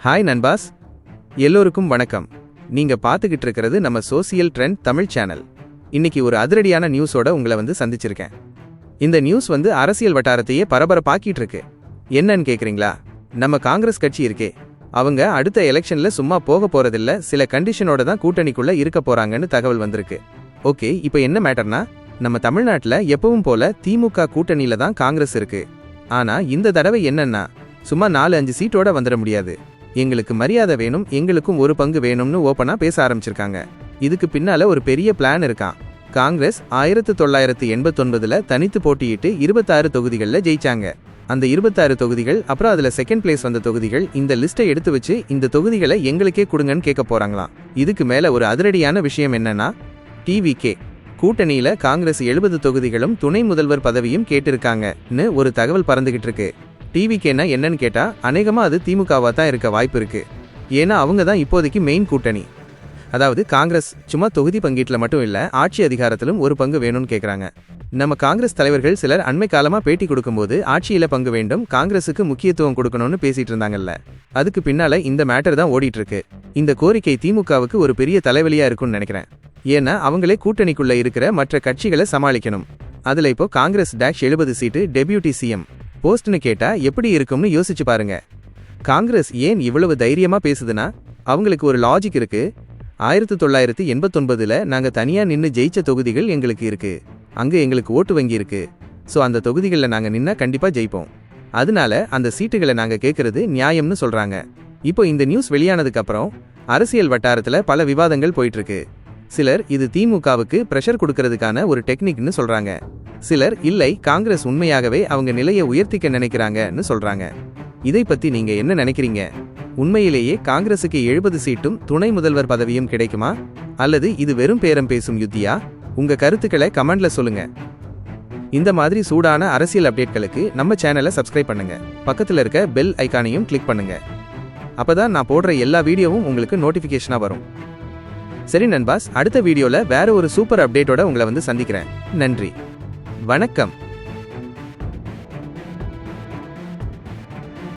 Hi நண்பாஸ், எல்லோருக்கும் வணக்கம். நீங்க பார்த்துக்கிட்டு இருக்கிறது நம்ம சோசியல் ட்ரெண்ட் தமிழ் சேனல். இன்னைக்கு ஒரு அதிரடியான நியூஸோட உங்களை சந்திச்சிருக்கேன். இந்த நியூஸ் அரசியல் வட்டாரத்தையே பரபரப்பாக்கிட்டு இருக்கு. என்னன்னு கேக்குறீங்களா? நம்ம காங்கிரஸ் கட்சி இருக்கே, அவங்க அடுத்த எலெக்ஷன்ல சும்மா போக போறதில்ல, சில கண்டிஷனோட தான் கூட்டணிக்குள்ள இருக்க போறாங்கன்னு தகவல் வந்திருக்கு. ஓகே, இப்போ என்ன மேட்டர்னா, நம்ம தமிழ்நாட்டில் எப்பவும் போல திமுக கூட்டணியில தான் காங்கிரஸ் இருக்கு. ஆனா இந்த தடவை என்னன்னா, சும்மா 4-5 சீட்டோட வந்துட முடியாது. எங்களுக்கு மரியாதை வேணும், எங்களுக்கும் ஒரு பங்கு வேணும்னு ஓப்பனா பேச ஆரம்பிச்சிருக்காங்க. இதுக்கு பின்னால ஒரு பெரிய பிளான் இருக்கான். காங்கிரஸ் 1989ல தனித்து போட்டியிட்டு 26 தொகுதிகளில் ஜெயிச்சாங்க. அந்த 26 தொகுதிகள், அப்புறம் அதுல செகண்ட் பிளேஸ் வந்த தொகுதிகள், இந்த லிஸ்ட்டை எடுத்து வச்சு இந்த தொகுதிகளை எங்களுக்கே கொடுங்கன்னு கேட்க போறாங்களாம். இதுக்கு மேல ஒரு அதிரடியான விஷயம் என்னன்னா, டிவிகே கூட்டணியில காங்கிரஸ் 70 தொகுதிகளும் துணை முதல்வர் பதவியும் கேட்டிருக்காங்கன்னு ஒரு தகவல் பறந்துகிட்டு இருக்கு. டிவிகேனா என்னன்னு கேட்டா, அநேகமா அது திமுகவா தான் இருக்க வாய்ப்பு இருக்கு. ஏன்னா அவங்க தான் இப்போதைக்கு மெயின் கூட்டணி. அதாவது காங்கிரஸ் சும்மா தொகுதி பங்கீட்டில் மட்டும் இல்ல, ஆட்சி அதிகாரத்திலும் ஒரு பங்கு வேணும்னு கேட்குறாங்க. நம்ம காங்கிரஸ் தலைவர்கள் சிலர் அண்மை காலமா பேட்டி கொடுக்கும்போது ஆட்சியில பங்கு வேண்டும், காங்கிரஸுக்கு முக்கியத்துவம் கொடுக்கணும்னு பேசிட்டு இருந்தாங்கல்ல. அதுக்கு பின்னால இந்த மேட்டர் தான் ஓடிட்டு இருக்கு. இந்த கோரிக்கை திமுகவுக்கு ஒரு பெரிய தலைவலியா இருக்கும்னு நினைக்கிறேன். ஏன்னா அவங்களே கூட்டணிக்குள்ள இருக்கிற மற்ற கட்சிகளை சமாளிக்கணும். அதுல இப்போ காங்கிரஸ் 70 சீட்டு டெபியூட்டி சிஎம் போஸ்ட்னு கேட்டா எப்படி இருக்கும்னு யோசிச்சு பாருங்க. காங்கிரஸ் ஏன் இவ்வளவு தைரியமா பேசுதுன்னா, அவங்களுக்கு ஒரு லாஜிக் இருக்கு. 1989ல நாங்க தனியா நின்று ஜெயிச்ச தொகுதிகள் எங்களுக்கு இருக்கு, அங்க எங்களுக்கு ஓட்டு வங்கி இருக்கு. ஸோ அந்த தொகுதிகளில் நாங்க நின்னா கண்டிப்பா ஜெயிப்போம். அதனால அந்த சீட்டுகளை நாங்க கேட்கறது நியாயம்னு சொல்றாங்க. இப்போ இந்த நியூஸ் வெளியானதுக்கு அப்புறம் அரசியல் வட்டாரத்துல பல விவாதங்கள் போயிட்டு இருக்கு. சிலர் இது திமுகவுக்கு பிரஷர் கொடுக்கறதுக்கான ஒரு டெக்னிக்னு சொல்றாங்க. சிலர் இல்லை, காங்கிரஸ் உண்மையாகவே அவங்க நிலையை உயர்த்திக்க நினைக்கிறாங்கன்னு சொல்றாங்க. இதை பத்தி நீங்க என்ன நினைக்கிறீங்க? உண்மையிலேயே காங்கிரசுக்கு 70 சீட்டும் துணை முதல்வர் பதவியும் கிடைக்குமா, அல்லது இது வெறும் பேரம் பேசும் யுத்தியா? உங்க கருத்துக்களை கமெண்ட்ல சொல்லுங்க. இந்த மாதிரி சூடான அரசியல் அப்டேட்களுக்கு நம்ம சேனலை சப்ஸ்கிரைப் பண்ணுங்க. பக்கத்துல இருக்க பெல் ஐகானையும் கிளிக் பண்ணுங்க. அப்பதான் நான் போடுற எல்லா வீடியோவும் உங்களுக்கு நோட்டிபிகேஷனா வரும். சரி நண்பாஸ், அடுத்த வீடியோல வேற ஒரு சூப்பர் அப்டேட்டோட உங்களை சந்திக்கிறேன். நன்றி, வணக்கம்.